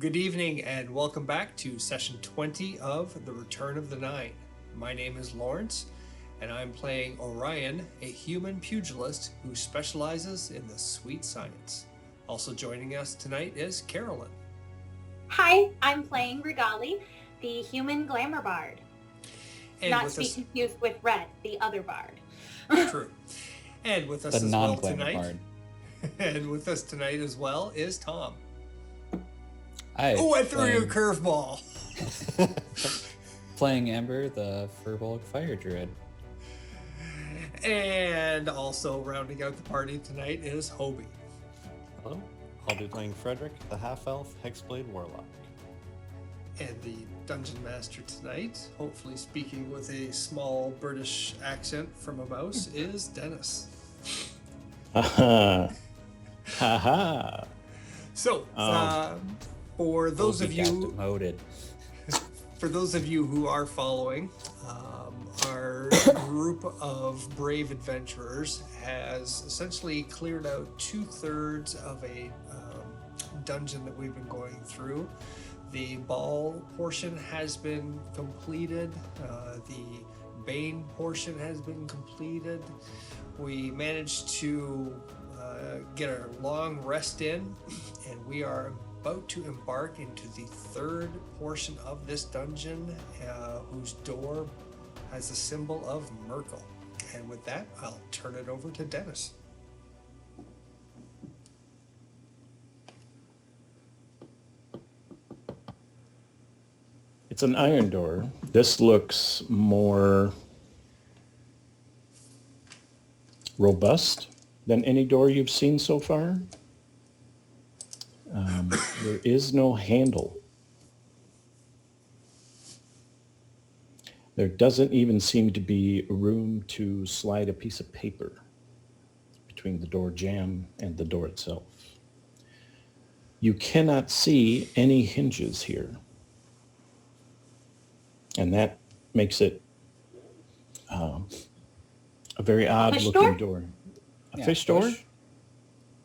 Good evening and welcome back to session 20 of The Return of the Nine. My name is Lawrence and I'm playing Orion, a human pugilist who specializes in the sweet science. Also joining us tonight is Carolyn. Hi, I'm playing Regali, the human glamour bard. And Not with to be us, confused with Red, the other bard. true. And with us The as well non-glamour tonight, bard. and with us tonight as well is Tom. Hi. Oh, I threw you a curveball. Playing Amber, the Furbolg Fire Druid. And also rounding out the party tonight is Hobie. Hello, I'll be playing Frederick, the half-elf Hexblade Warlock. And the Dungeon Master tonight, hopefully speaking with a small British accent from a mouse, is Dennis. Ha ha. So, for those of Got you, demoted. for those of you who are following, our group of brave adventurers has essentially cleared out 2/3 of a dungeon that we've been going through. The ball portion has been completed. The Bane portion has been completed. We managed to get a long rest in, and we are about to embark into the third portion of this dungeon, whose door has the symbol of Merkel. And with that, I'll turn it over to Dennis. It's an iron door. This looks more robust than any door you've seen so far. There is no handle. There doesn't even seem to be room to slide a piece of paper between the door jamb and the door itself. You cannot see any hinges here. And that makes it a very odd looking door. A fish door?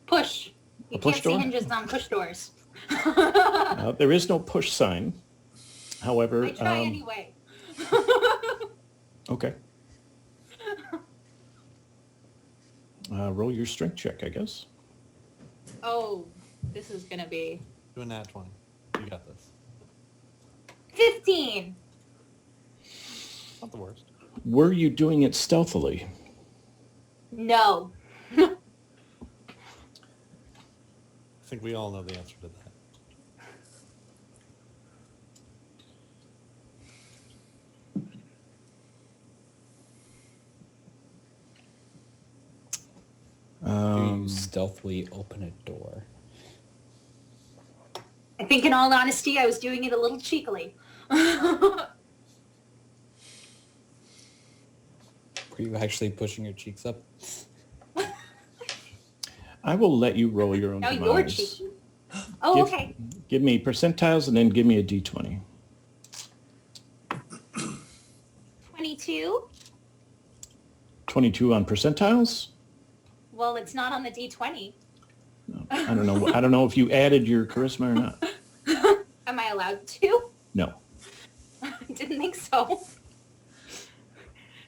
Push. You push can't door? see hinges on push doors. There is no push sign. However, I try anyway. okay. Roll your strength check, I guess. Oh, this is gonna be Do a nat 20. You got this. 15. Not the worst. Were you doing it stealthily? No. I think we all know the answer to that. Do you stealthily open a door? I think in all honesty, I was doing it a little cheekily. Were you actually pushing your cheeks up? I will let you roll your own Now demise. you're cheeky. Oh, okay. Give me percentiles and then give me a d20. 22. 22 on percentiles? Well, it's not on the D20. No, I don't know. I don't know if you added your charisma or not. Am I allowed to? No. I didn't think so.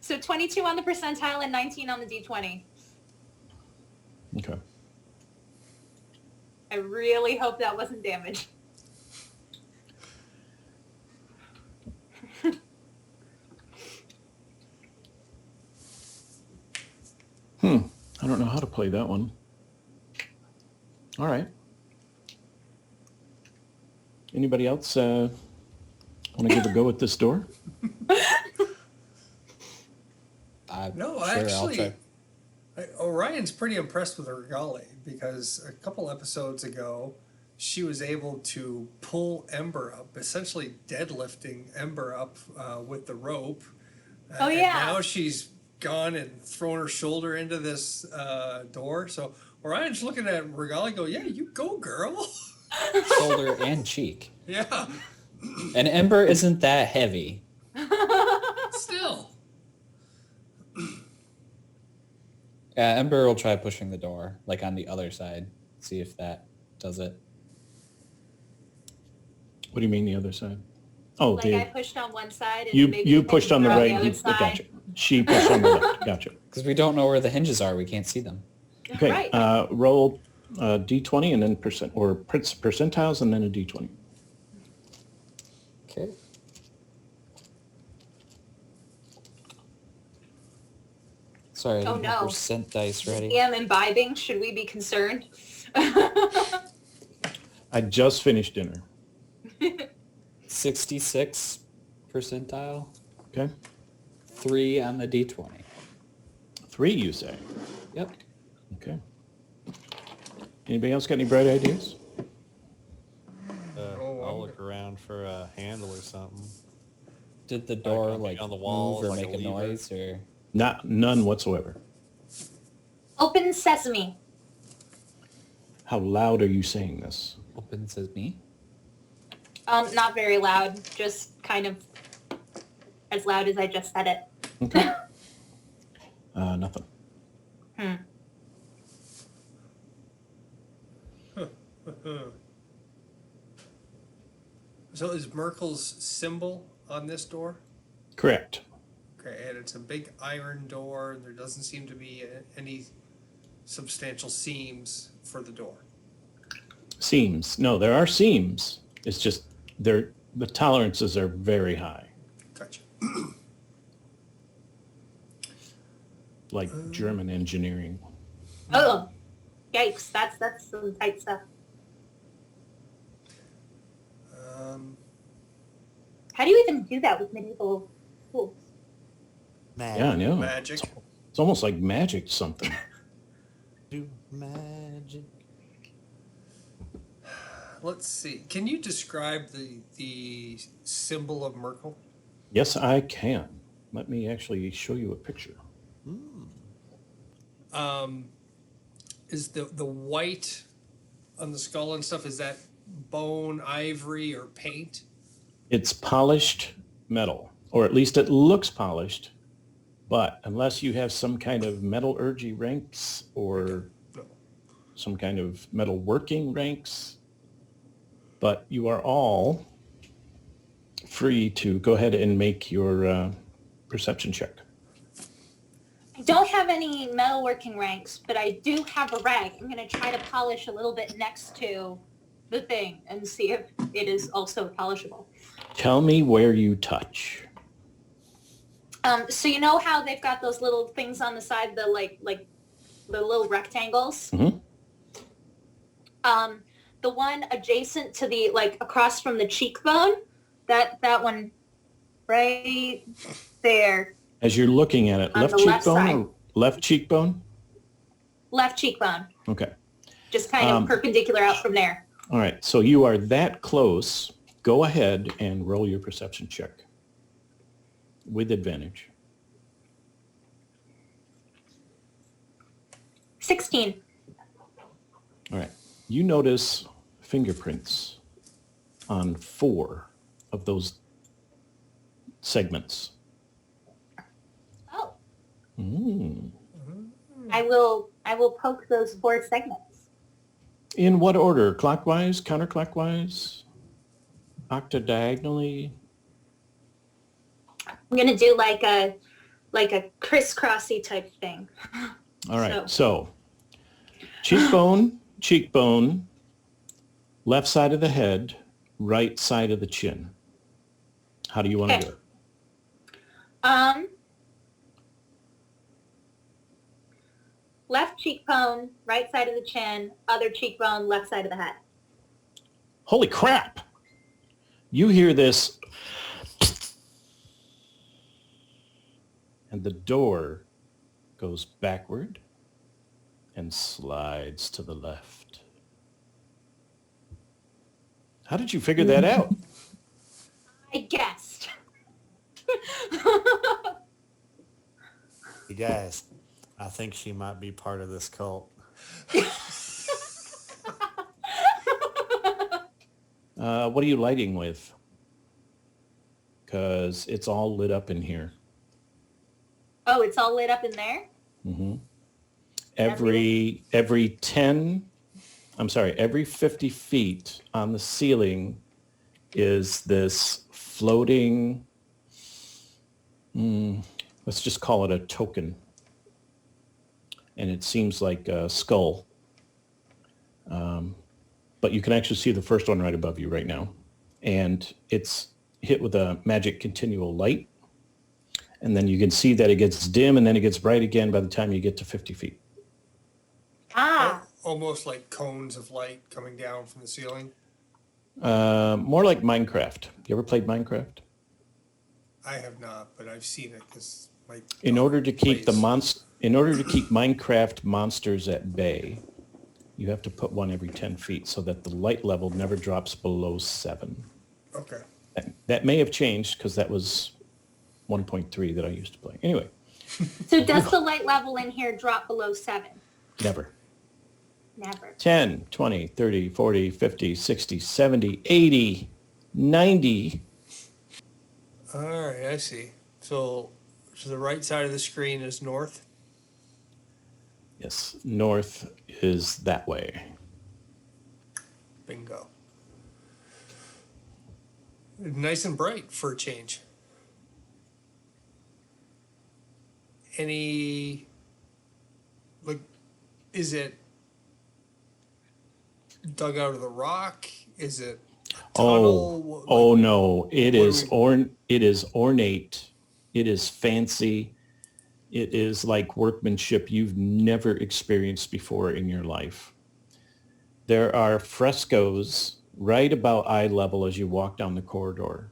So 22 on the percentile and 19 on the D20. Okay. I really hope that wasn't damage. I don't know how to play that one. All right. Anybody else want to give a go at this door? No, Sure, actually, I'll try. Orion's pretty impressed with Regali because a couple episodes ago, she was able to pull Ember up, essentially deadlifting Ember up with the rope. Oh, And yeah. now she's gone and thrown her shoulder into this door. So Orion's looking at Regali, go, "Yeah, you go, girl." Shoulder and cheek. Yeah, And Ember isn't that heavy. still. Yeah, Ember will try pushing the door, like on the other side. See if that does it. What do you mean the other side? Oh, Like I pushed on one side and you maybe you the pushed on the hinges are right. other You, side. gotcha. She pushed on the left. Gotcha. Because we don't know where the hinges are. We can't see them. Okay. Right. Roll d20 and then percentiles and then a d20. Okay. Sorry, I Oh, didn't have no. percent dice ready. I am imbibing. Should we be concerned? I just finished dinner. 66 percentile. Okay. 3 on the d20. 3, you say? Yep. Okay. Anybody else got any bright ideas? I'll look around for a handle or something. Did the door on like the wall, move or like make a a lever? noise or? None whatsoever. Open sesame. How loud are you saying this? Open says me. Not very loud. Just kind of as loud as I just said it. Okay. Nothing. So is Merkel's symbol on this door? Correct. Okay, and it's a big iron door, and there doesn't seem to be any substantial seams for the door. Seams. No, there are seams. It's just the tolerances are very high, Gotcha. like German engineering. Oh, yikes! That's some tight stuff. How do you even do that with medieval tools? Yeah, I know. Magic. It's almost like magic something. Do magic. Let's see. Can you describe the symbol of Merkel? Yes, I can. Let me actually show you a picture. Is the white on the skull and stuff, is that bone, ivory, or paint? It's polished metal, or at least it looks polished, but unless you have some kind of metallurgy ranks or No. some kind of metalworking ranks, but you are all free to go ahead and make your perception check. I don't have any metalworking ranks, but I do have a rag. I'm going to try to polish a little bit next to the thing and see if it is also polishable. Tell me where you touch. So you know how they've got those little things on the side, the like the little rectangles? Mhm. The one adjacent to the, like across from the cheekbone, that one right there, As you're looking at it, On left the left cheekbone side. or left cheekbone? left cheekbone, Okay. just kind of perpendicular out from there. All right. So you are that close. Go ahead and roll your perception check with advantage. 16. All right. You notice fingerprints on 4 of those segments. Oh, Mm. I will poke those 4 segments. In what order? Clockwise, counterclockwise, octodiagonally? I'm gonna do like a crisscrossy type thing. All right. So cheekbone, left side of the head, right side of the chin. How do you want to Okay. do it? Left cheekbone, right side of the chin, other cheekbone, left side of the head. Holy crap! You hear this, and the door goes backward and slides to the left. How did you figure that out? I guessed. You guys, I think she might be part of this cult. What are you lighting with? Because it's all lit up in here. Oh, it's all lit up in there? Mm-hmm. Every 50 feet on the ceiling is this floating, let's just call it a token. And it seems like a skull. But you can actually see the first one right above you right now. And it's hit with a magic continual light. And then you can see that it gets dim and then it gets bright again by the time you get to 50 feet. Ah, Almost like cones of light coming down from the ceiling. More like Minecraft. You ever played Minecraft? I have not, but I've seen it because my In order to keep plays. in order to keep Minecraft monsters at bay, you have to put one every 10 feet so that the light level never drops below 7. Okay. That may have changed because that was 1.3 that I used to play. Anyway, so does the light level in here drop below 7? never. Never. 10, 20, 30, 40, 50, 60, 70, 80, 90. All right, I see. So the right side of the screen is north. Yes, north is that way. Bingo. Nice and bright for a change. Any, like, is it dug out of the rock? Is it tunnel? Oh no, it what is it is ornate. It is fancy. It is like workmanship you've never experienced before in your life. There are frescoes right about eye level as you walk down the corridor.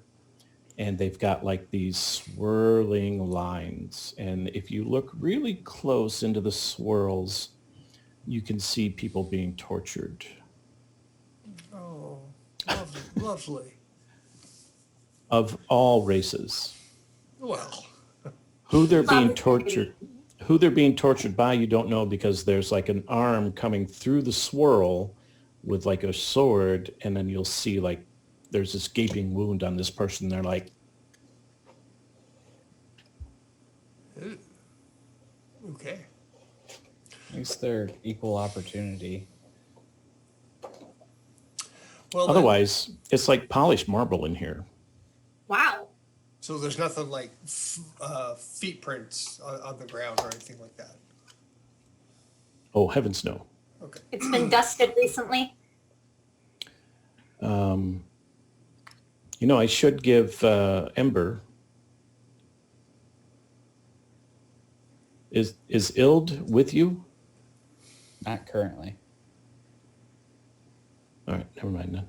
And they've got like these swirling lines. And if you look really close into the swirls, you can see people being tortured. Oh, lovely, lovely. Of all races. Well, Who they're being Positivity. tortured by, you don't know because there's like an arm coming through the swirl with like a sword, and then you'll see like there's this gaping wound on this person. They're like, okay. At least they're equal opportunity. Well, then, otherwise, it's like polished marble in here. Wow. so there's nothing like feet prints on the ground or anything like that. Oh, heavens no. Okay. It's been dusted recently. You know, I should give Ember. Is Ild with you? Not currently. All right, never mind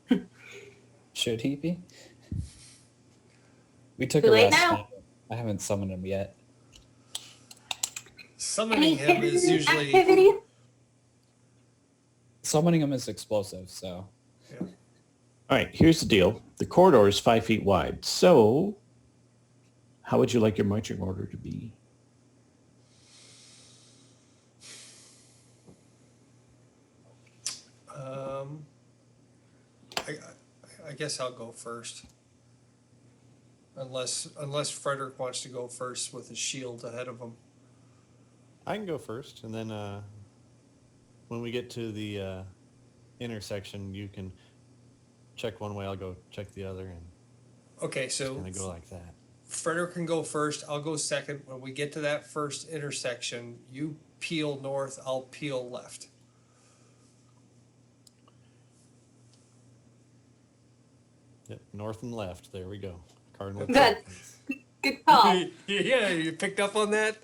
then. Should he be? We took Too a late rest. now. I haven't summoned him yet. Summoning Any him is hidden usually activity? Summoning him is explosive, so yeah. All right, here's the deal. The corridor is 5 feet wide. So how would you like your marching order to be? I guess I'll go first. Unless Frederick wants to go first with his shield ahead of him. I can go first, and then when we get to the intersection, you can check one way, I'll go check the other, and Okay, it's so going to go like that. Frederick can go first. I'll go second. When we get to that first intersection, you peel north. I'll peel left. Yep, north and left. There we go. Cardinal. Good. sequence. Good call. Yeah, you picked up on that.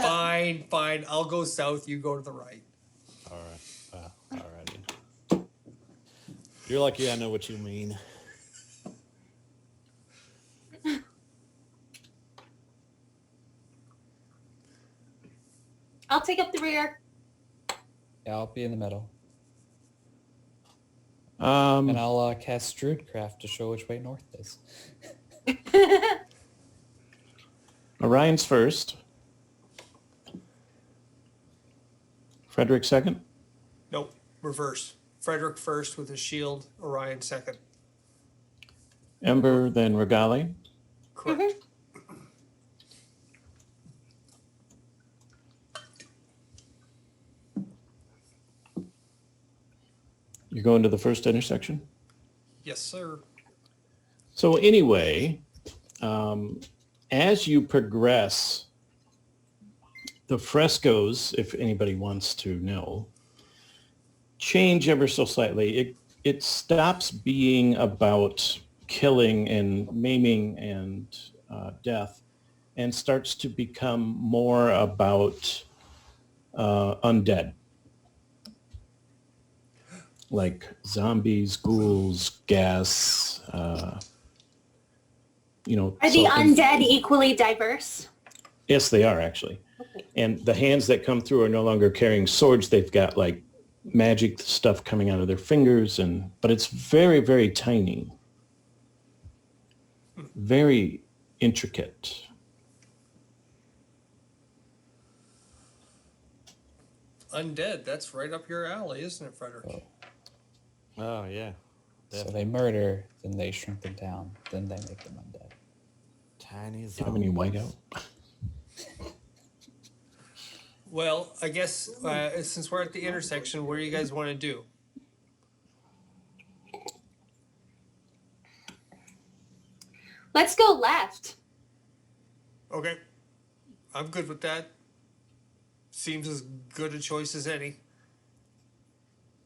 Fine. I'll go south. You go to the right. All right. All righty. You're lucky I know what you mean. I'll take up the rear. yeah, I'll be in the middle. And Um, I'll cast Druidcraft to show which way north is. Orion's first. Frederick second. Nope, reverse. Frederick first with his shield. Orion second. Ember, then Regali. Correct. You're going to the first intersection? Yes, sir. So anyway, as you progress, the frescoes, if anybody wants to know, change ever so slightly. It stops being about killing and maiming and death, and starts to become more about undead, like zombies, ghouls, gas. Are the so- undead equally diverse? Yes, they are actually. Okay. And the hands that come through are no longer carrying swords. They've got like magic stuff coming out of their fingers, but it's very, very tiny, very intricate. Undead, that's right up your alley, isn't it, Frederick? Oh, yeah. So they murder, then they shrink them down, then they make them undead. Tiny Do you have any zombie. whiteout? Well, I guess since we're at the intersection, what do you guys want to do? Let's go left. Okay. I'm good with that. Seems as good a choice as any.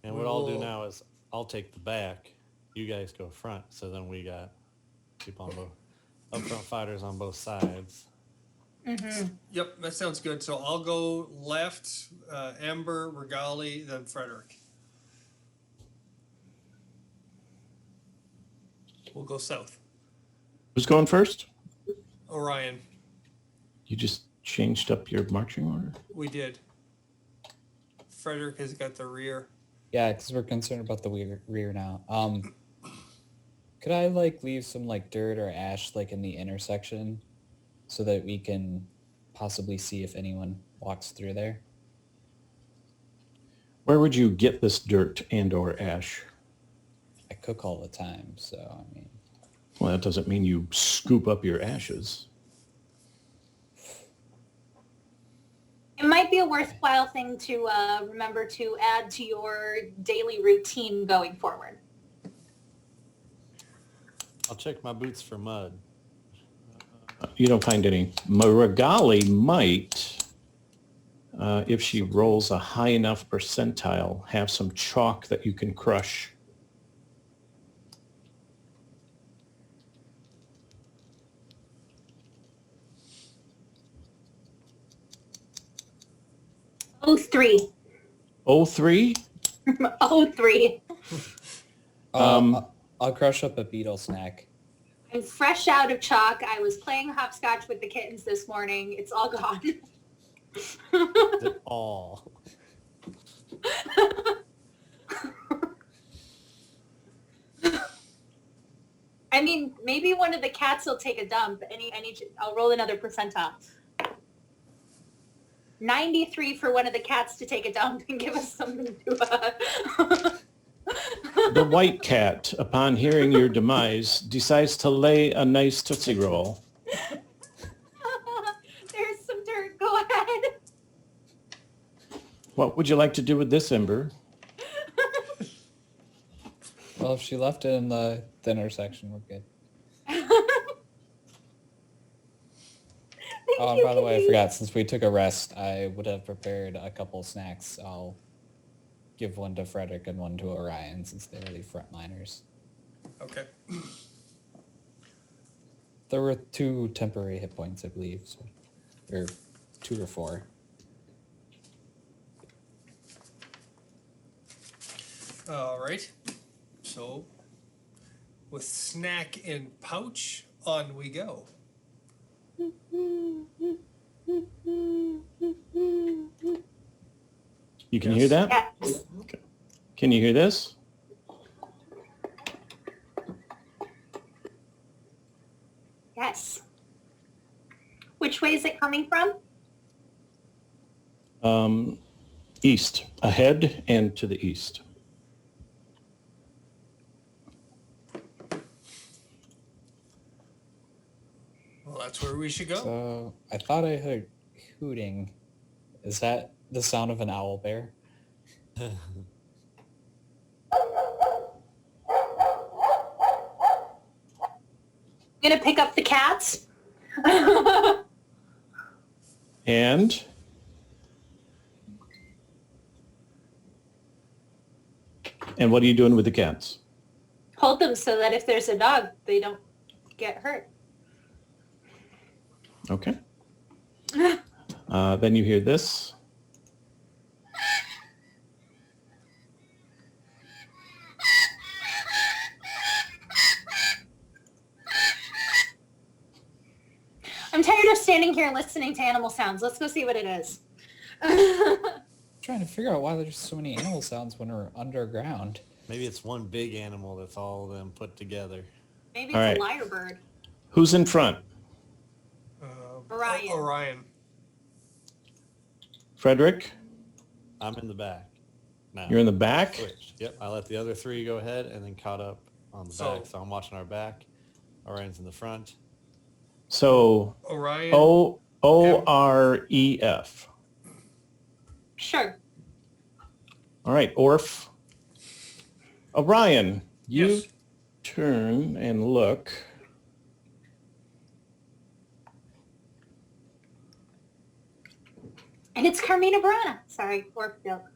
And what I'll do We'll- now is I'll take the back. You guys go front. So then we got people on both, up front fighters on both sides. Yep, that sounds good. So I'll go left, Ember, Regali, then Frederick. We'll go south. Who's going first? Orion, You just changed up your marching order? we did. Frederick has got the rear. Yeah, because we're concerned about the rear now. Could I like leave some like dirt or ash like in the intersection so that we can possibly see if anyone walks through there? Where would you get this dirt and or ash? I cook all the time, so I mean, Well, that doesn't mean you scoop up your ashes. It might be a worthwhile thing to remember to add to your daily routine going forward. I'll check my boots for mud. You don't find any. Marigali might, if she rolls a high enough percentile, have some chalk that you can crush. Oh, 03. 03? 03. I'll crush up a beetle snack. I'm fresh out of chalk. I was playing hopscotch with the kittens this morning. It's all gone. They're all. I mean, maybe one of the cats will take a dump. I'll roll another percentile. 93 for one of the cats to take a dump and give us something to. The white cat, upon hearing your demise, decides to lay a nice Tootsie Roll. There's some dirt. Go ahead. What would you like to do with this, Ember? Well, if she left it in the intersection, we're good. Thank Oh, and you, by the way, I Kitty. forgot, since we took a rest, I would have prepared a couple snacks. I'll give one to Frederick and one to Orion, since they're the frontliners. Okay. There were 2 temporary hit points, I believe, so, or 2 or 4. All right. So, with snack in pouch, on we go. You can hear that? Yes. Can you hear this? Yes. Which way is it coming from? East. Ahead and to the east. Well, that's where we should go. So, I thought I heard hooting. Is that the sound of an owl bear? I'm gonna pick up the cats. And what are you doing with the cats? Hold them so that if there's a dog, they don't get hurt. Okay. Then you hear this. I'm tired of standing here and listening to animal sounds. Let's go see what it is. Trying to figure out why there's so many animal sounds when we're underground. Maybe it's one big animal that's all of them put together. Maybe it's All right. a lyrebird. Who's in front? Orion. Orion. Frederick? I'm in the back now. You're in the back? Switched. Yep, I let the other three go ahead and then caught up on the back. So I'm watching our back. Orion's in the front. So Orion. OREF. Sure. All right, Orf. Orion, you Yes. turn and look. And it's Carmina Burana. Sorry, Orf joke.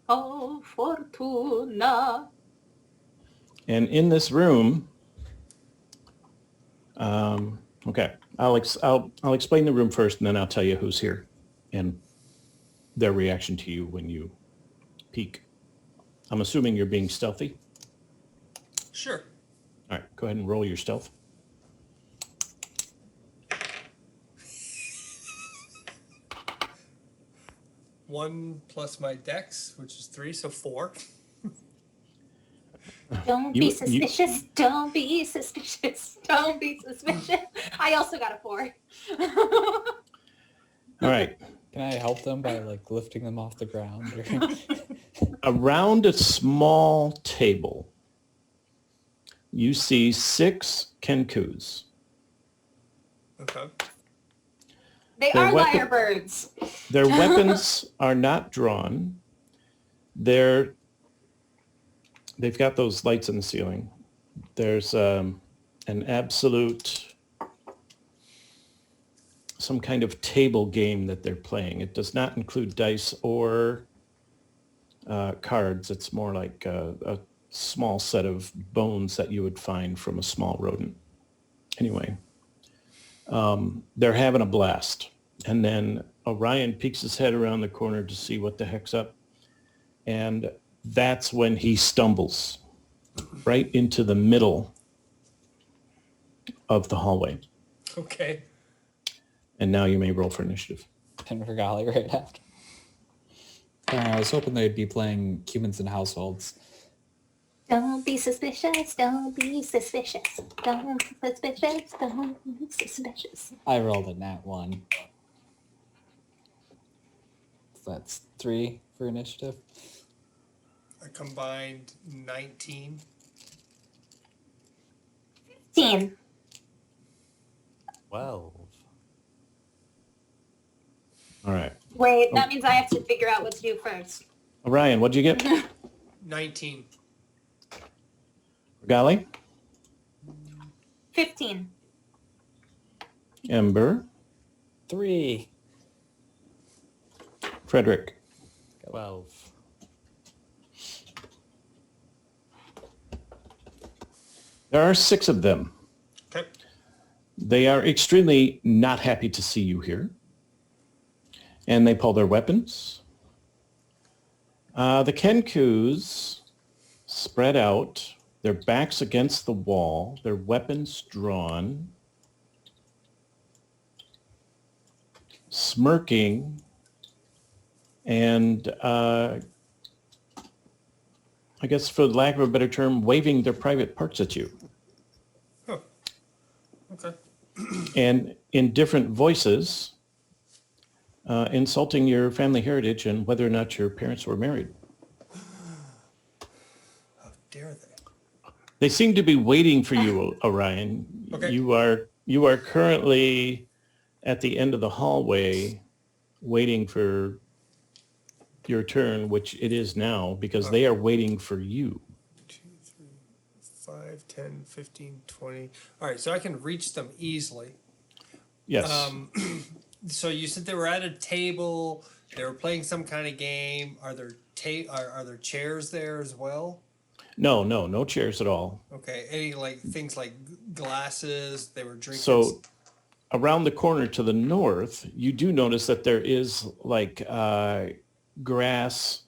Oh, Fortuna. And in this room, okay, I'll explain the room first, and then I'll tell you who's here and their reaction to you when you peek. I'm assuming you're being stealthy. Sure. All right, go ahead and roll your stealth. One plus my dex, which is 3, so 4. Don't You- be you- suspicious. Don't be suspicious. Don't be suspicious. I also got a 4. All right, Can I help them by like lifting them off the ground? Or... around a small table, you see 6 Kenkus. Okay. They They're are weapon- lyrebirds. Their weapons are not drawn. They've got those lights in the ceiling. There's an absolute, some kind of table game that they're playing. It does not include dice or cards. It's more like a small set of bones that you would find from a small rodent. Anyway, they're having a blast. And then Orion peeks his head around the corner to see what the heck's up. And that's when he stumbles right into the middle of the hallway. Okay. And now you may roll for initiative. And Regali right after. I was hoping they'd be playing Humans in Households. Don't be suspicious. Don't be suspicious. Don't be suspicious. Don't be suspicious. I rolled a nat 1. So that's 3 for initiative. I combined 19. 15. 12. All right. Wait, that means I have to figure out what to do first. Orion, what'd you get? 19. Regali? 15. Ember? 3. Frederick? 12. There are 6 of them. Okay. They are extremely not happy to see you here. And they pull their weapons. The Kenkus spread out, their backs against the wall, their weapons drawn, smirking, and I guess for lack of a better term, waving their private parts at you. Huh. Okay. And in different voices, insulting your family heritage and whether or not your parents were married. How dare they? They seem to be waiting for you, Orion. Okay. You are currently at the end of the hallway, waiting for your turn, which it is now, because they are waiting for you. 2, 3, 5, 10, 15, 20. All right, so I can reach them easily. Yes. So you said they were at a table. They were playing some kind of game. Are there are there chairs there as well? No chairs at all. Okay. Any like things like glasses? They were drinking. So around the corner to the north, you do notice that there is like grass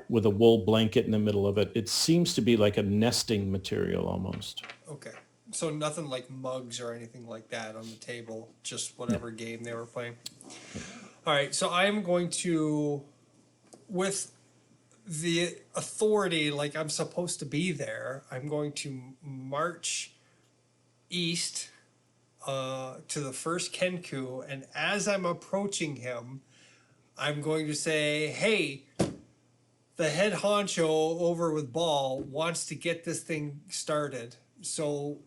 with a wool blanket in the middle of it. It seems to be like a nesting material almost. Okay. So nothing like mugs or anything like that on the table. Just whatever game they were playing. All right. So I'm going to, with the authority, like I'm supposed to be there, I'm going to march east to the first Kenku, and as I'm approaching him, I'm going to say, "Hey, the head honcho over with Ball wants to get this thing started, so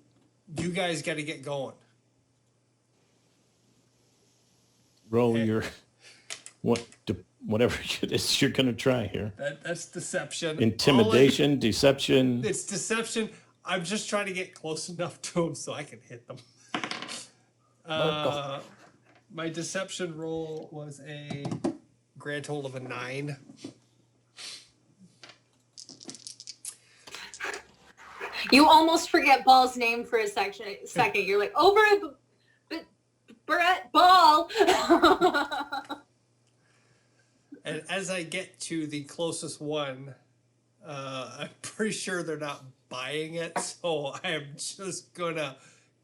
you guys got to get going." Roll your whatever it is you're going to try here. That's deception. Intimidation, deception. It's deception. I'm just trying to get close enough to them so I can hit them. My deception roll was a grand total of a 9. You almost forget Ball's name for a second. You're like, over Brett Ball. And as I get to the closest one, I'm pretty sure they're not buying it, so I am just gonna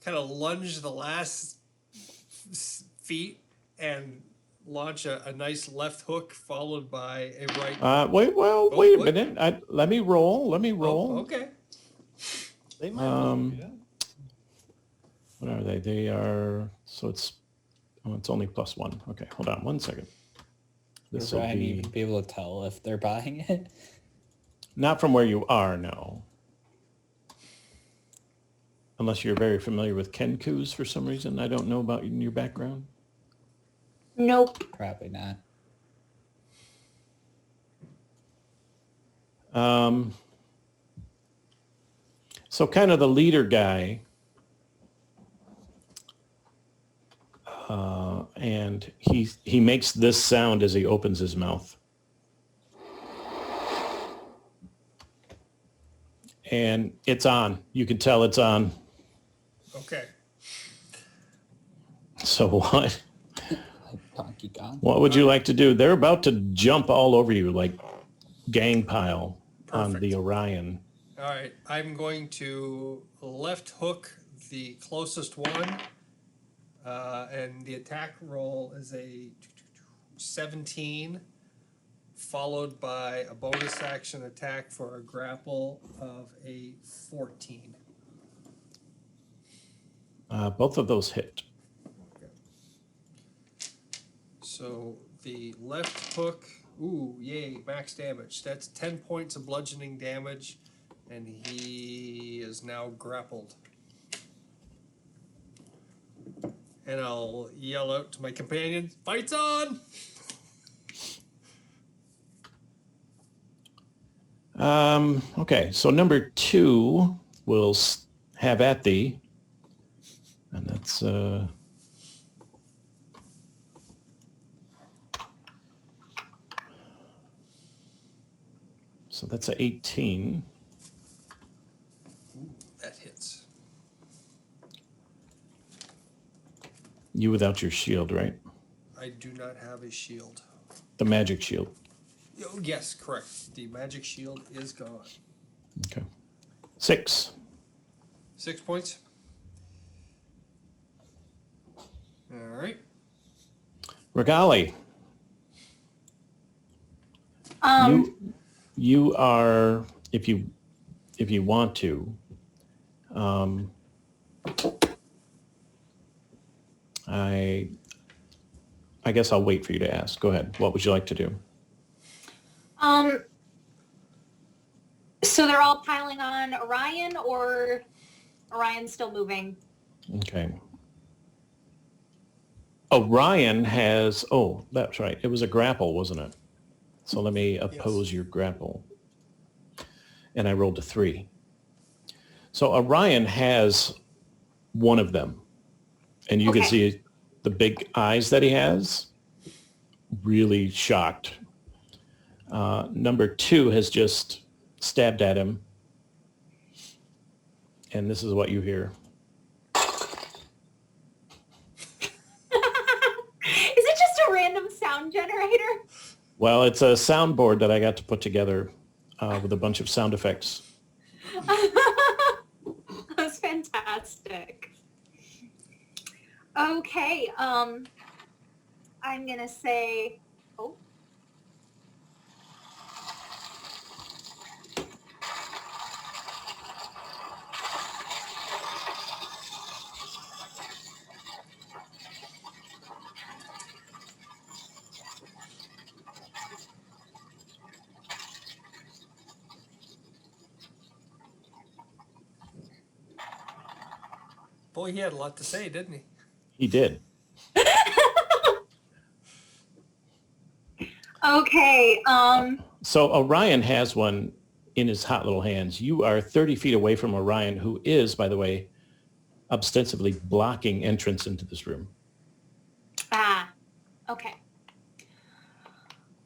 kind of lunge the last feet and launch a nice left hook followed by a right. Wait a what? minute. Let me roll. Oh, okay. They might know, yeah. What are they? They are, so it's only +1. Okay, hold on 1 second. This will Ryan, be, you be able to tell if they're buying it. not from where you are, no. Unless you're very familiar with Kenkus for some reason. I don't know about your background. Nope. Probably not. So kind of the leader guy, and he makes this sound as he opens his mouth. And it's on. You can tell it's on. Okay. So what? Like Donkey Kong. What would you like to do? They're about to jump all over you like gang pile on Perfect. the Orion. All right. I'm going to left hook the closest one, and the attack roll is a 17, followed by a bonus action attack for a grapple of a 14. Both of those hit. So the left hook, ooh, yay, max damage. That's 10 points of bludgeoning damage, and he is now grappled. And I'll yell out to my companion, "Fight's on!" Okay, so number 2 will have at thee, and that's so that's a 18. That hits. You without your shield, right? I do not have a shield. The magic shield. Oh, yes, correct. The magic shield is gone. Okay. 6. 6 points. All right. Regali, you are, if you want to, I guess I'll wait for you to ask. Go ahead. What would you like to do? So they're all piling on Orion, or Orion's still moving? Okay. Orion has, oh, that's right. It was a grapple, wasn't it? So let me oppose your grapple. And I rolled a 3. So Orion has one of them. And you can Okay. see the big eyes that he has. Really shocked. Number 2 has just stabbed at him. And this is what you hear. Is it just a random sound generator? Well, it's a soundboard that I got to put together with a bunch of sound effects. That's fantastic. Okay, I'm gonna say, oh. Boy, he had a lot to say, didn't he? He did. Okay, So Orion has one in his hot little hands. You are 30 feet away from Orion, who is, by the way, ostensibly blocking entrance into this room. okay.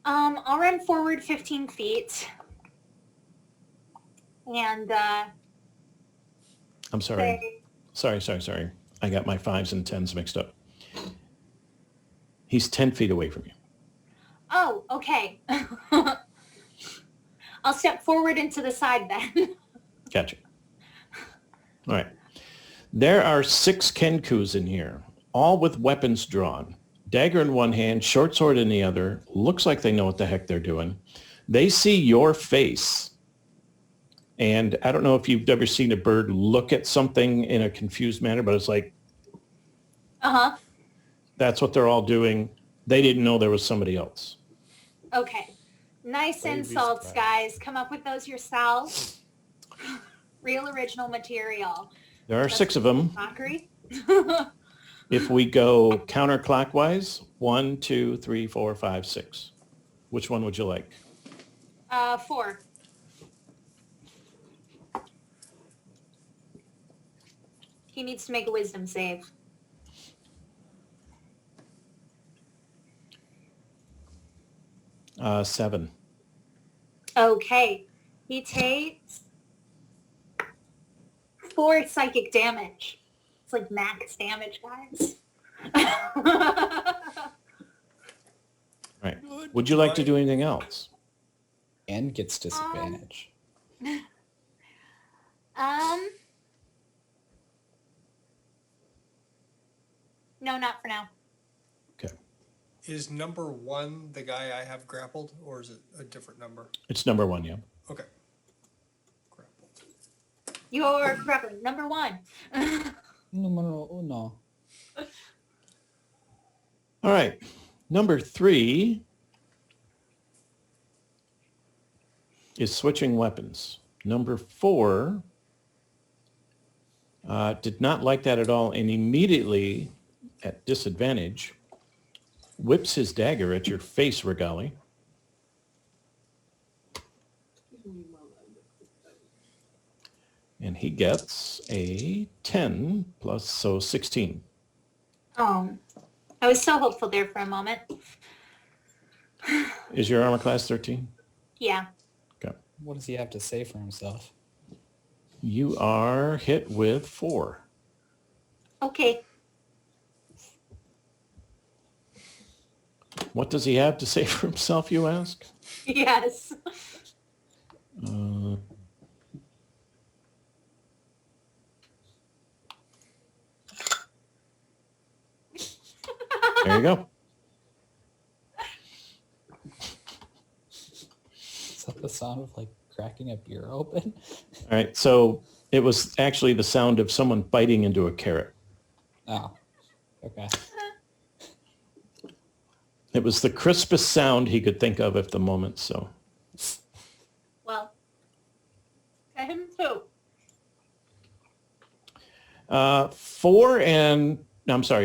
I'll run forward 15 feet. And, I'm sorry. say, Sorry. I got my 5s and 10s mixed up. He's 10 feet away from you. oh, okay. I'll step forward into the side then. Gotcha. All right. There are 6 Kenkus in here, all with weapons drawn. Dagger in one hand, short sword in the other. Looks like they know what the heck they're doing. They see your face. And I don't know if you've ever seen a bird look at something in a confused manner, but it's like, Uh-huh. that's what they're all doing. They didn't know there was somebody else. Okay. Nice Baby insults, surprise. guys. Come up with those yourselves. Real original material. There are 6 of them. Mockery. If we go counterclockwise, 1, 2, 3, 4, 5, 6. Which one would you like? 4. He needs to make a wisdom save. Uh, 7. Okay. He takes 4 psychic damage. It's like max damage, guys. Right. Would you like to do anything else? And gets disadvantage. No, not for now. Okay. Is number 1 the guy I have grappled, or is it a different number? It's number 1, yeah. Okay. Grappled. You're correct. Number 1. Numero uno. All right. Number 3 is switching weapons. Number 4 did not like that at all and immediately, at disadvantage, whips his dagger at your face, Regali. And he gets a 10 plus, so 16. Oh, I was so hopeful there for a moment. Is your armor class 13? Yeah. Okay. What does he have to say for himself? You are hit with 4. Okay. What does he have to say for himself, you ask? Yes. There you go. Is that the sound of like cracking a beer open? All right, so it was actually the sound of someone biting into a carrot. Oh, okay. It was the crispest sound he could think of at the moment, so. Well, to him too.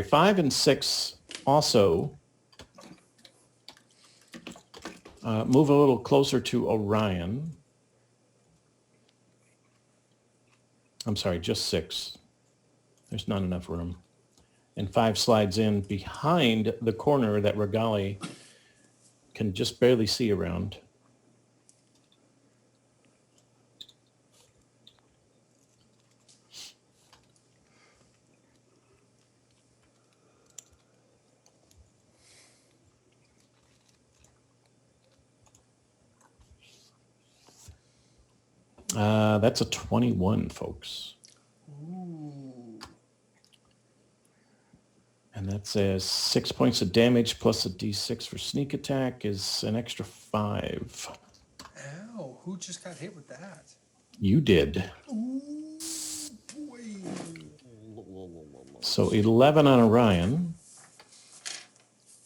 5 and 6 also Move a little closer to Orion. I'm sorry, just 6. There's not enough room. And 5 slides in behind the corner that Regali can just barely see around. That's a 21, folks. And that says 6 points of damage plus a d6 for sneak attack is an extra 5. Ow, who just got hit with that? You did. Boy. So 11 on Orion.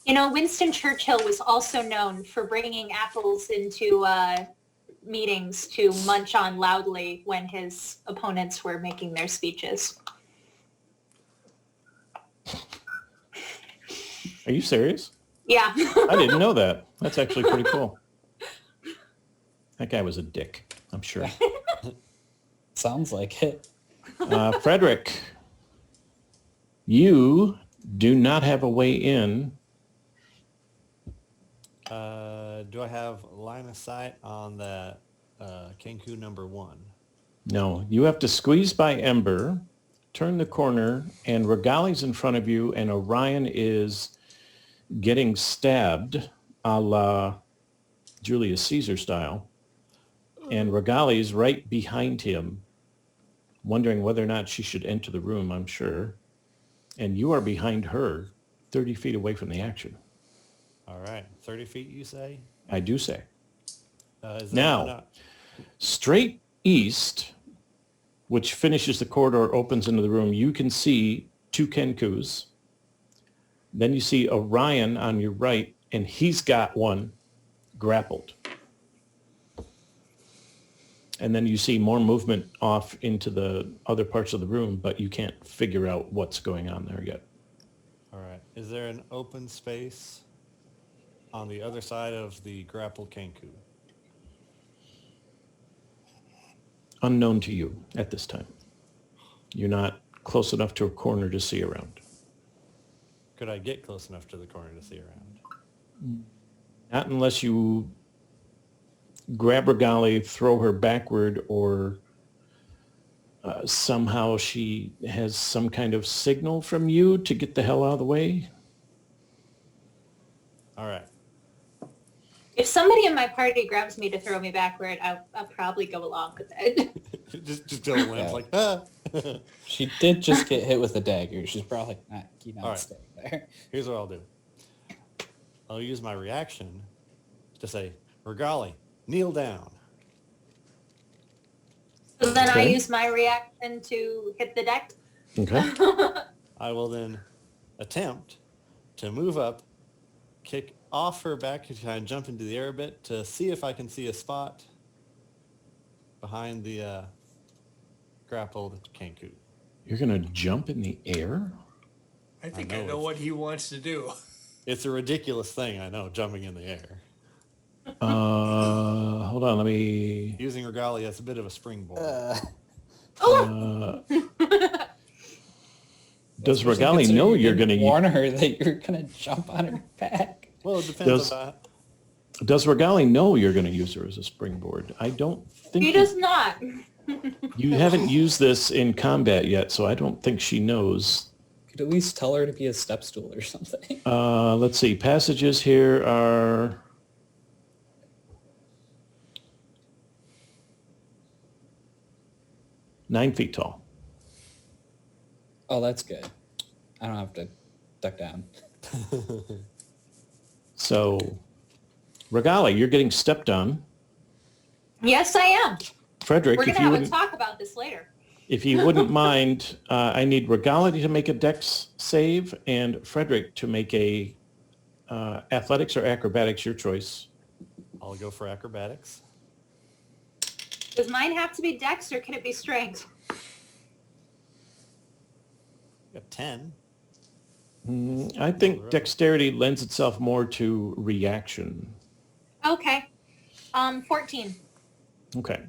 You know, Winston Churchill was also known for bringing apples into meetings to munch on loudly when his opponents were making their speeches. Are you serious? Yeah. I didn't know that. That's actually pretty cool. That guy was a dick, I'm sure. Sounds like it. Frederick, you do not have a way in. Do I have line of sight on the Kenku number 1? No, you have to squeeze by Ember, turn the corner, and Regali's in front of you, and Orion is getting stabbed a la Julius Caesar style. And Regali's right behind him, wondering whether or not she should enter the room, I'm sure. And you are behind her, 30 feet away from the action. All right, 30 feet, you say? I do say. Is that Now, enough? straight east, which finishes the corridor, opens into the room, you can see 2 Kenkus. Then you see Orion on your right, and he's got one grappled. And then you see more movement off into the other parts of the room, but you can't figure out what's going on there yet. All right. Is there an open space on the other side of the grappled Kenku? Unknown to you at this time. You're not close enough to a corner to see around. Could I get close enough to the corner to see around? Not unless you grab Regali, throw her backward, or somehow she has some kind of signal from you to get the hell out of the way. All right. If somebody in my party grabs me to throw me backward, I'll probably go along with it. just go limp Yeah. like, ah. She did just get hit with a dagger. She's probably not keen on All right. staying there. Here's what I'll do. I'll use my reaction to say, Regali, kneel down. So then I Okay. use my reaction to hit the deck. Okay. I will then attempt to move up, kick off her back to try and jump into the air a bit to see if I can see a spot behind the grappled Kenku. You're going to jump in the air? I think I I know know it's- what he wants to do. It's a ridiculous thing, I know, jumping in the air. Hold on, let me... Using Regali as a bit of a springboard. Oh, Does Regali know you're going to... warn her that you're gonna jump on her back? Well, it depends Does- on that. Does Regali know you're going to use her as a springboard? I don't think... he does not. You haven't used this in combat yet, so I don't think she knows. Could at least tell her to be a step stool or something. Let's see. Passages here are... Nine feet tall. Oh, that's good. I don't have to duck down. So, Regali, you're getting stepped on. Yes, I am. Frederick, We're if gonna you have a wouldn't, talk about this later. if you wouldn't mind, I need Regali to make a dex save and Frederick to make a athletics or acrobatics, your choice. I'll go for acrobatics. Does mine have to be dex or can it be strength? Got 10. I think dexterity lends itself more to reaction. Okay. 14. Okay.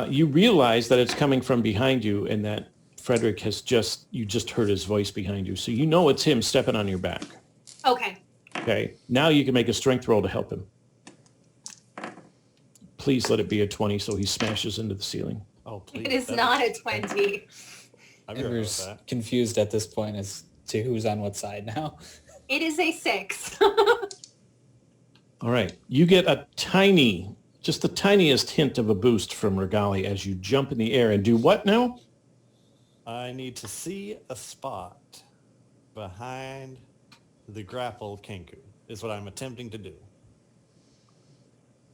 You realize that it's coming from behind you and that Frederick you just heard his voice behind you. So you know it's him stepping on your back. Okay. Okay. Now you can make a strength roll to help him. Please let it be a 20 so he smashes into the ceiling. Oh, please. It is that not a is- 20. I'd be right with Ember's that. confused at this point as to who's on what side now. It is a 6. All right. You get just the tiniest hint of a boost from Regali as you jump in the air and do what now? I need to see a spot behind the grappled Kenku is what I'm attempting to do.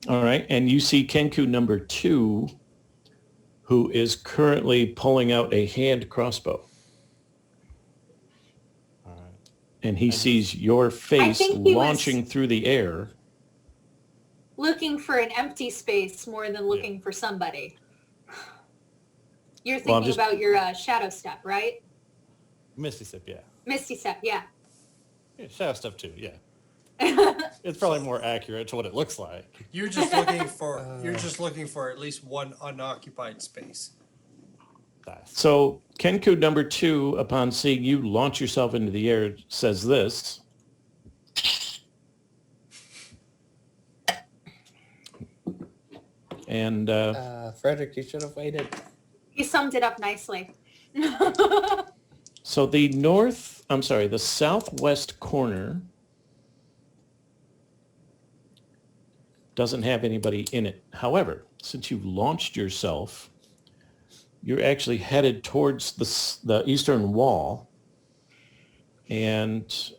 All right. And you see Kenku number 2, who is currently pulling out a hand crossbow. All right. And he sees your face think he was- launching through the air. Looking for an empty space more than looking for somebody. You're Well, I'm thinking just- about your shadow step, right? Misty Step, yeah. Misty step, yeah. Yeah, Shadow Step too, yeah. It's probably more accurate to what it looks like. You're just looking for at least one unoccupied space. That's So Kenku number 2, upon seeing you launch yourself into the air, says this. And Frederick, you should have waited. He summed it up nicely. so the southwest corner doesn't have anybody in it. However, since you've launched yourself, you're actually headed towards the eastern wall, and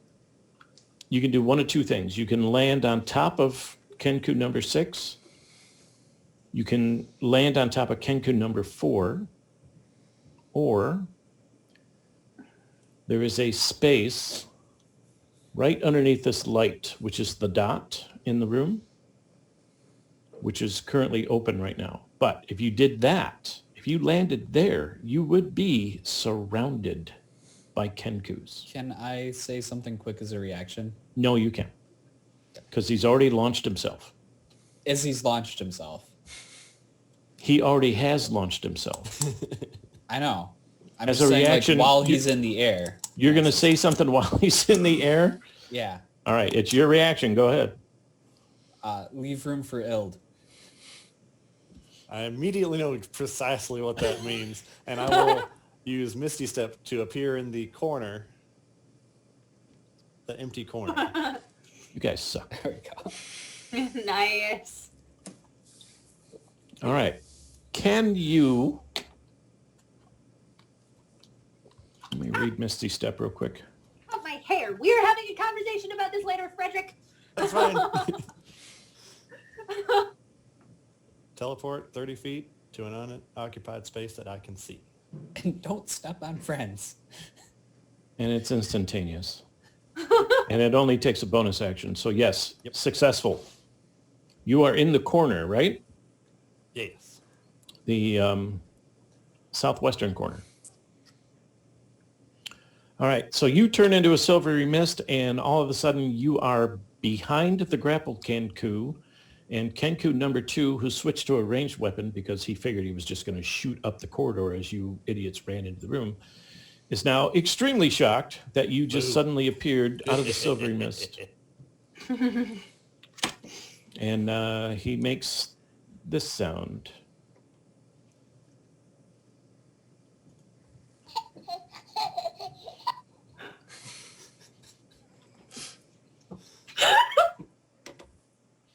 you can do one of two things. You can land on top of Kenku number 6. You can land on top of Kenku number 4, or there is a space right underneath this light, which is the dot in the room, which is currently open right now. But if you did that, if you landed there, you would be surrounded by Kenkus. Can I say something quick as a reaction? No, you can't, because he's already launched himself. As he's launched himself. He already has launched himself. I know. I'm As just a saying, reaction, like, while you- he's in the air. You're going to say something while he's in the air? Yeah. All right, it's your reaction. Go ahead. Leave room for Ild. I immediately know precisely what that means, and I will use Misty Step to appear in the corner, the empty corner. You guys suck. There we go. Nice. All right. Can you... Let me read Misty Step real quick. Cut my hair. We are having a conversation about this later, Frederick. That's fine. Teleport 30 feet to an unoccupied space that I can see. And don't step on friends. And it's instantaneous. And it only takes a bonus action. So yes, Yep. successful. You are in the corner, right? Yes. The southwestern corner. All right, so you turn into a silvery mist, and all of a sudden you are behind the grappled Kenku, and Kenku number 2, who switched to a ranged weapon because he figured he was just going to shoot up the corridor as you idiots ran into the room, is now extremely shocked that you just Boo. suddenly appeared out of the silvery mist. And he makes this sound.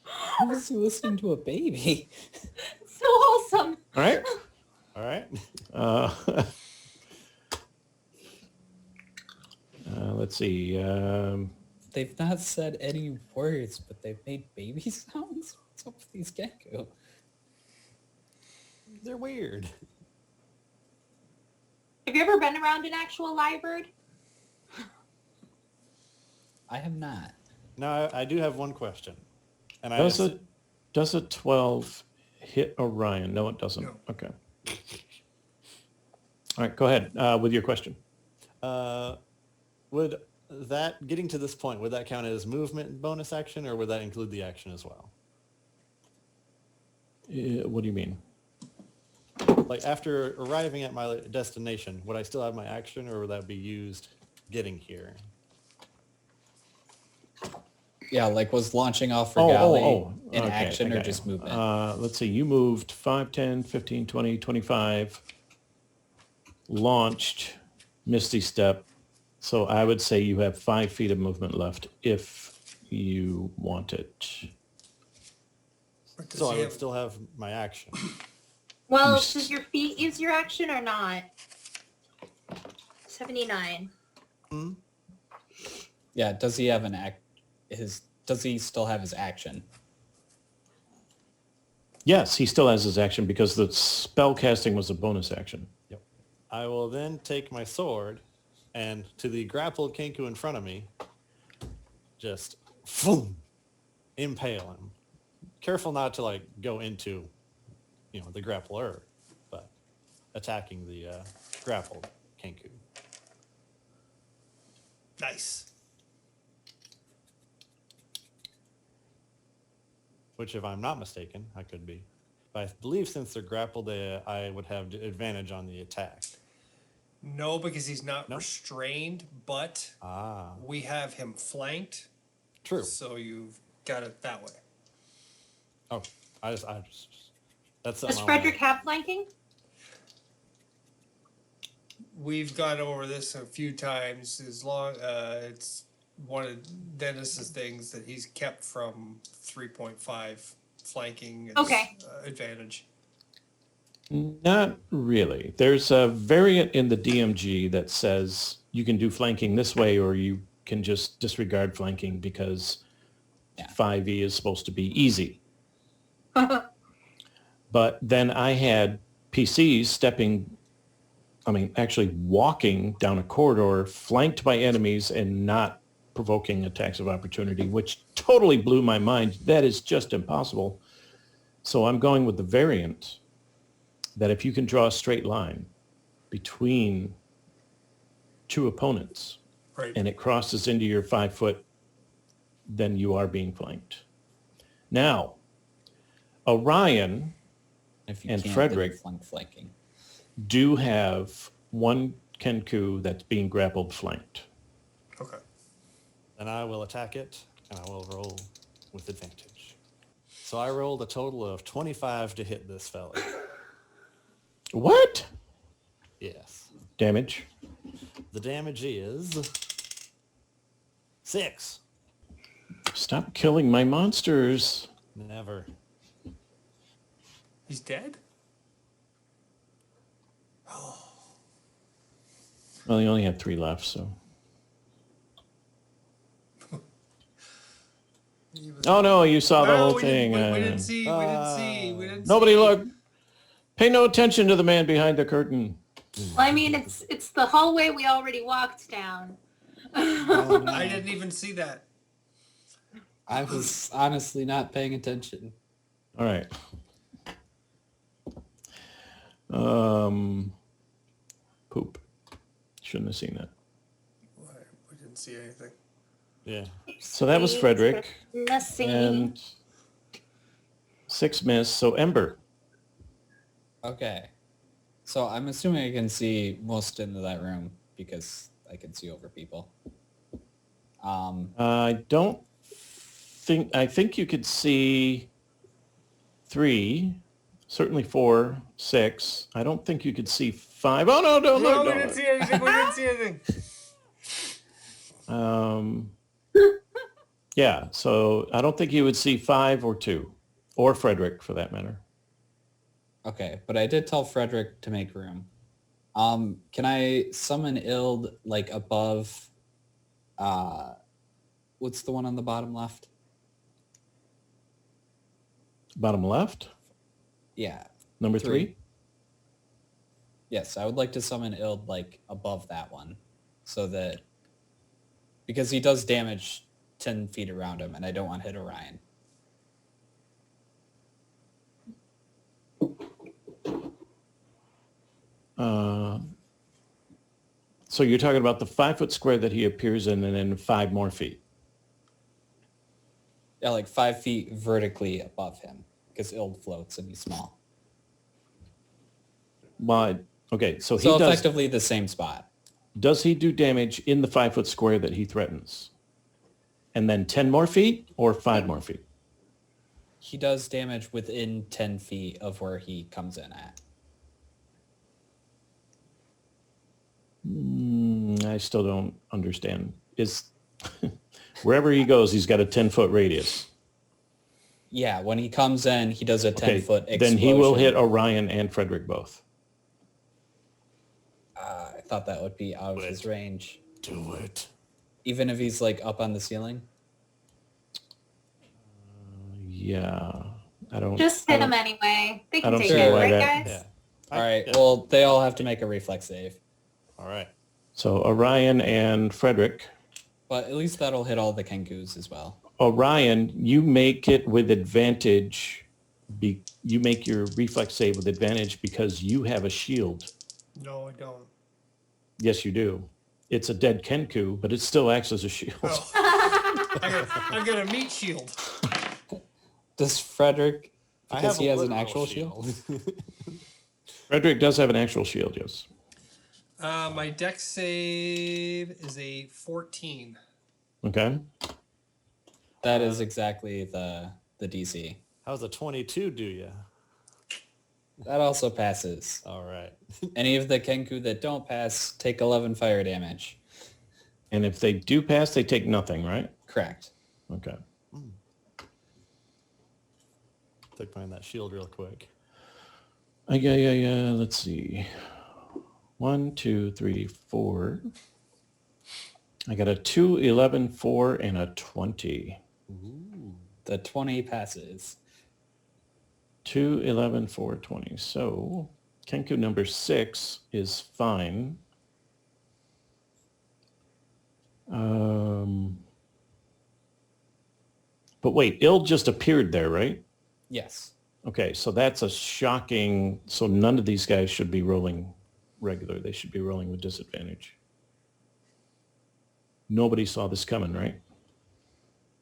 How was he listening to a baby? So wholesome. All right? All right. Let's see. They've not said any words, but they've made baby sounds? What's up with these gecko? They're weird. Have you ever been around an actual lyrebird? I have not. Now, I do have one question. And I Does a 12 hit Orion? No, it doesn't. No. Okay. All right, go ahead with your question. would that getting to this point, would that count as movement bonus action, or would that include the action as well? What do you mean? Like after arriving at my destination, would I still have my action, or would that be used getting here? Yeah, like was launching off for Galley in okay, action I or got just you. movement? Let's see, you moved 5, 10, 15, 20, 25, launched Misty Step. So I would say you have 5 feet of movement left if you want it. Or does So he I would have- still have my action. Well, You s- does your feet use your action or not? 79. Yeah, does he have does he still have his action? Yes, he still has his action because the spell casting was a bonus action. Yep. I will then take my sword and to the grappled Kenku in front of me, just boom, impale him. Careful not to like go into, the grappler, but attacking the grappled Kenku. Nice. Which, if I'm not mistaken, I could be. But I believe since they're grappled, I would have advantage on the attack. No, because he's not No? restrained, but Ah, we have him flanked. true. So you've got it that way. Oh, I just that's Does something I Frederick have flanking? We've gone over this a few times. As long it's one of Dennis's things that he's kept from 3.5 flanking and Okay. advantage. Not really. There's a variant in the DMG that says you can do flanking this way or you can just disregard flanking because 5e is supposed to be easy. But then I had PCs actually walking down a corridor flanked by enemies and not provoking attacks of opportunity, which totally blew my mind. That is just impossible. So I'm going with the variant that if you can draw a straight line between two opponents Right. and it crosses into your 5 foot, then you are being flanked. Now, Orion If you And can't, Frederick- then flanking. do have one Kenku that's being grappled flanked. Okay. Then I will attack it, and I will roll with advantage. So I rolled a total of 25 to hit this fella. What? Yes. Damage? The damage is 6. Stop killing my monsters. Never. He's dead? Well, you only have 3 left, so. He was- Oh no, you saw the No, whole we thing. Didn't, we didn't see. We didn't see. We didn't Nobody see. look. Pay no attention to the man behind the curtain. Well, I mean, it's the hallway we already walked down. I didn't even see that. I was honestly not paying attention. All right. Poop. Shouldn't have seen that. We didn't see anything. Yeah. So that was Frederick. Missing. And 6 miss. So Ember. Okay. So I'm assuming I can see most into that room because I can see over people. I think you could see 3, certainly 4, 6. I don't think you could see 5. Oh no, don't No, look. we Don't didn't look. see anything. We didn't see anything. Yeah, so I don't think you would see 5 or 2, or Frederick for that matter. Okay, but I did tell Frederick to make room. Can I summon Ild like above what's the one on the bottom left? Bottom left, Yeah. number 3. 3. Yes, I would like to summon Ild like above that one. So that because he does damage 10 feet around him and I don't want to hit Orion. So you're talking about the 5-foot square that he appears in and then 5 more feet. Yeah, like 5 feet vertically above him, because Ild floats and he's small. Well, okay, so he So does, effectively the same spot. does he do damage in the 5-foot square that he threatens? And then 10 more feet or 5 more feet? He does damage within 10 feet of where he comes in at. I still don't understand. Is wherever he goes, he's got a 10-foot radius. Yeah, when he comes in, he does a 10-foot explosion. Then he will hit Orion and Frederick both. I thought that would be out of his range. Do it. Even if he's like up on the ceiling? Yeah, I don't. Just I hit don't- them anyway. They I can don't take see it, why right, that- guys? Yeah. All right, Yeah. well, they all have to make a reflex save. All right. So Orion and Frederick. But at least that'll hit all the Kenkus as well. Orion, you make it with advantage. You make your reflex save with advantage because you have a shield. No, I don't. Yes, you do. It's a dead Kenku, but it still acts as a shield. Oh. I've got a meat shield. Does Frederick, I because have he a has an literal actual shield? Frederick does have an actual shield, yes. My dex save is a 14. Okay. That is exactly the DC. How's a 22 do you? That also passes. All right. Any of the Kenku that don't pass take 11 fire damage. And if they do pass, they take nothing, right? Correct. Okay. Took mine that shield real quick. Yeah. Let's see. 1, 2, 3, 4. I got a 2, 11, 4, and a 20. The 20 passes. 2, 11, 4, 20. So Kenku number 6 is fine. But wait, Ild just appeared there, right? Yes. Okay, so that's a shocking... So none of these guys should be rolling regular. They should be rolling with disadvantage. Nobody saw this coming, right?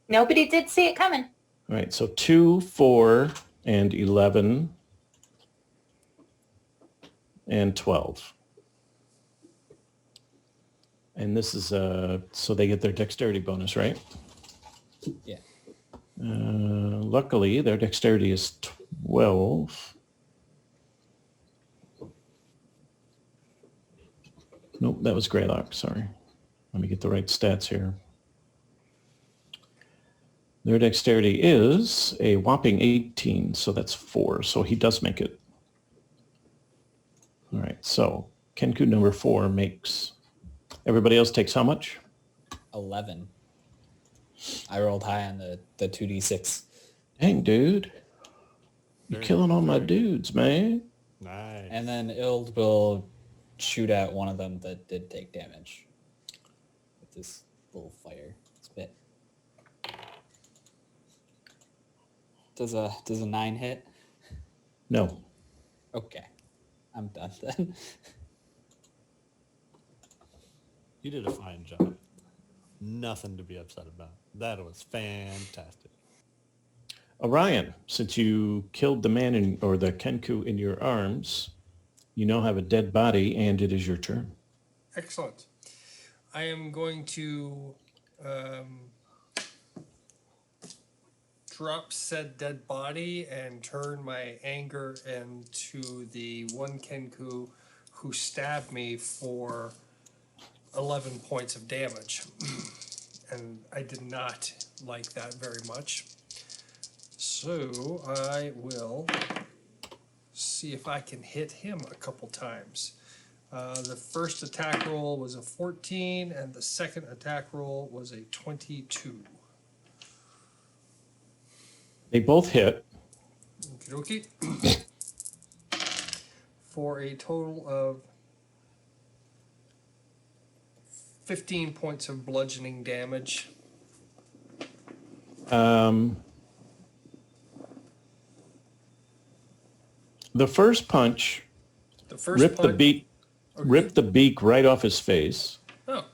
Nobody did see it coming. All right, so 2, 4, and 11, and 12. And this is, so they get their dexterity bonus, right? Yeah. Luckily, their dexterity is 12. Nope, that was Greylock, sorry. Let me get the right stats here. Their dexterity is a whopping 18, so that's 4. So he does make it. All right, so Kenku number 4 makes... Everybody else takes how much? 11. I rolled high on the 2d6. Dang, dude. You're Very killing all my good. dudes, man. Nice. And then Ild will shoot at one of them that did take damage. With this little fire spit. Does a 9 hit? No. Okay. I'm done then. You did a fine job. Nothing to be upset about. That was fantastic. Orion, since you killed the man or the Kenku in your arms, you now have a dead body and it is your turn. Excellent. I am going to drop said dead body and turn my anger into the one Kenku who stabbed me for 11 points of damage. And I did not like that very much. So I will see if I can hit him a couple times. The first attack roll was a 14, and the second attack roll was a 22. They both hit. Okie dokie. For a total of 15 points of bludgeoning damage. The first punch The first ripped the punch, beat. Okay. ripped the beak right off his face. Oh,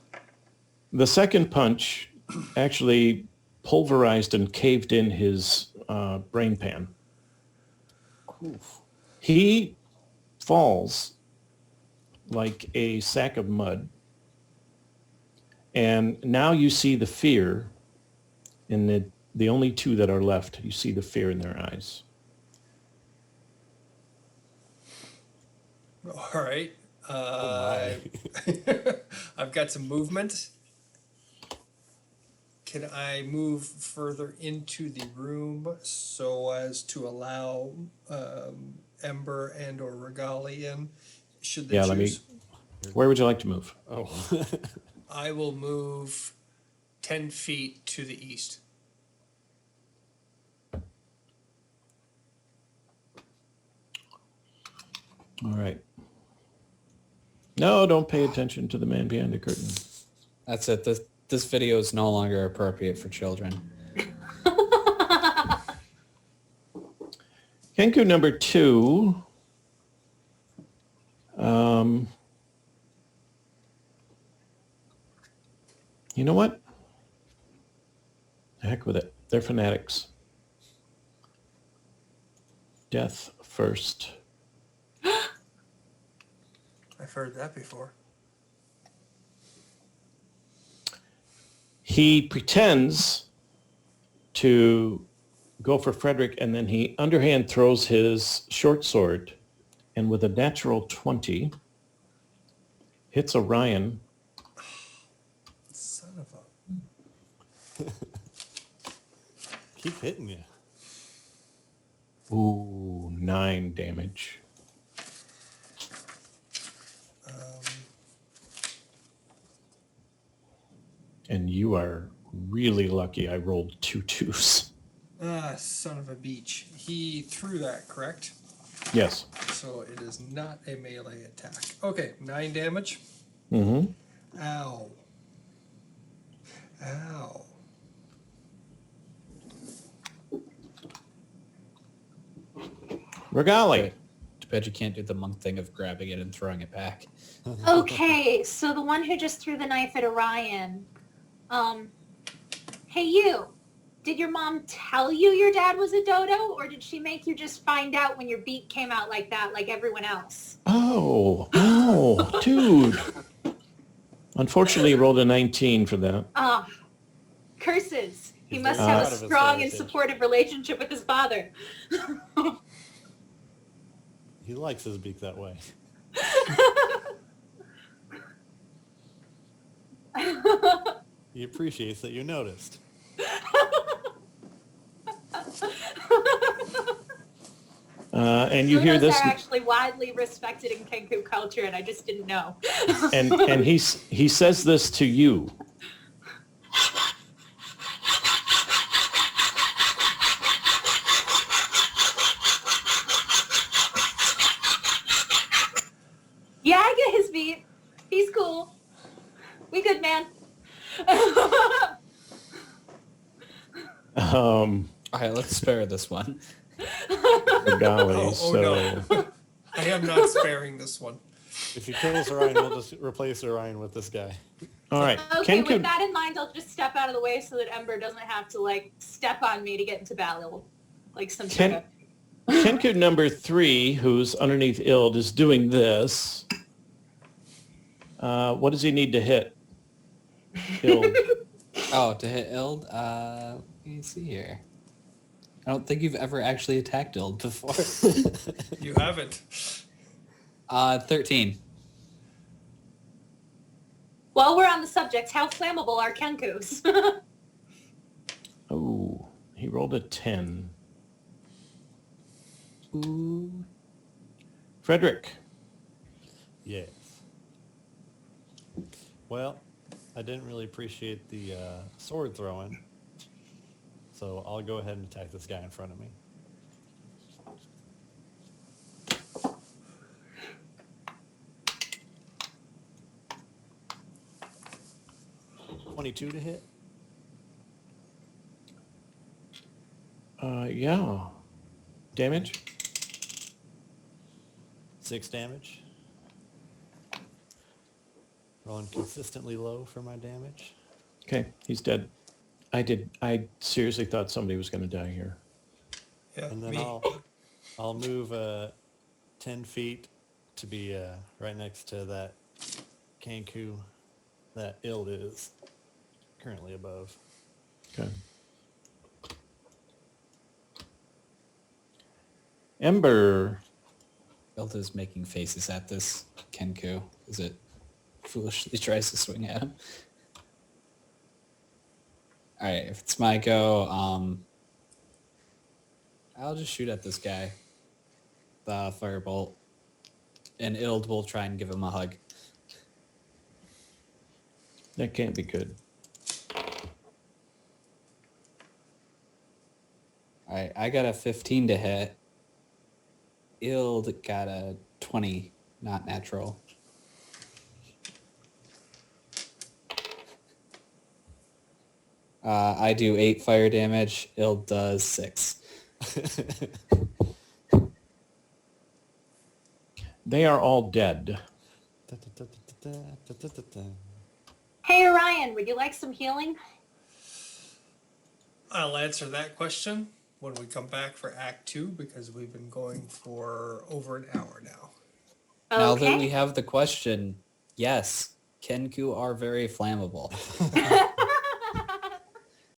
The second punch actually pulverized and caved in his brain pan. He falls like a sack of mud. And now you see the fear in the only two that are left. You see the fear in their eyes. all right. Oh I've got some movement. Can I move further into the room so as to allow Ember and or Regali in? Should they Yeah, choose? where would you like to move? Oh. I will move 10 feet to the east. All right. No, don't pay attention to the man behind the curtain. That's it. This video is no longer appropriate for children. Kenku number 2. You know what? Heck with it. They're fanatics. Death first. I've heard that before. He pretends to go for Frederick, and then he underhand throws his short sword, and with a natural 20, hits Orion. Son of a... Keep hitting you. Ooh, 9 damage. And you are really lucky I rolled 2 2s. Son of a beach. He threw that, correct? Yes. So it is not a melee attack. Okay, 9 damage. Mm-hmm. Ow. Ow. Regali. Too bad you can't do the monk thing of grabbing it and throwing it back. Okay, so the one who just threw the knife at Orion. Hey you, did your mom tell you your dad was a dodo, or did she make you just find out when your beak came out like that, like everyone else? Oh, dude. Unfortunately, he rolled a 19 for that. Curses. He He's must very have proud a of his strong and heritage. supportive relationship with his father. He likes his beak that way. He appreciates that you noticed. And you hear Dodos this, are actually widely respected in Kenku culture, and I just didn't know. and he says this to you. Yeah, I get his beat. He's cool. We good, man. Um, All right, let's spare this one. Regali, Oh so no. I am not sparing this one. If he kills Orion, we'll just replace Orion with this guy. all right. Okay, Kenku, with that in mind, I'll just step out of the way so that Ember doesn't have to, like, step on me to get into battle. Like some sort of... Kenku number 3, who's underneath Ild, is doing this. What does he need to hit? Ild. Oh, to hit Ild? Let me see here. I don't think you've ever actually attacked Ild before. You haven't. 13. While we're on the subject, how flammable are Kenkus? Oh, he rolled a 10. Ooh. Frederick. Yes. Well, I didn't really appreciate the sword throwing, so I'll go ahead and attack this guy in front of me. .22 to hit. Yeah. Damage? 6 damage. Rolling consistently low for my damage. Okay, he's dead. I seriously thought somebody was going to die here. Yeah, And then me. I'll move 10 feet to be right next to that Kenku that Ild is currently above. Okay. Ember. Ilda's making faces at this Kenku as it foolishly tries to swing at him. Alright, if it's my go, I'll just shoot at this guy. The firebolt. And Ild will try and give him a hug. That can't be good. Alright, I got a 15 to hit. Ild got a 20, not natural. I do 8 fire damage. Ild does 6. They are all dead. Hey Orion, would you like some healing? I'll answer that question when we come back for Act 2 because we've been going for over an hour now. Now that Okay. we have the question, yes, Kenku are very flammable.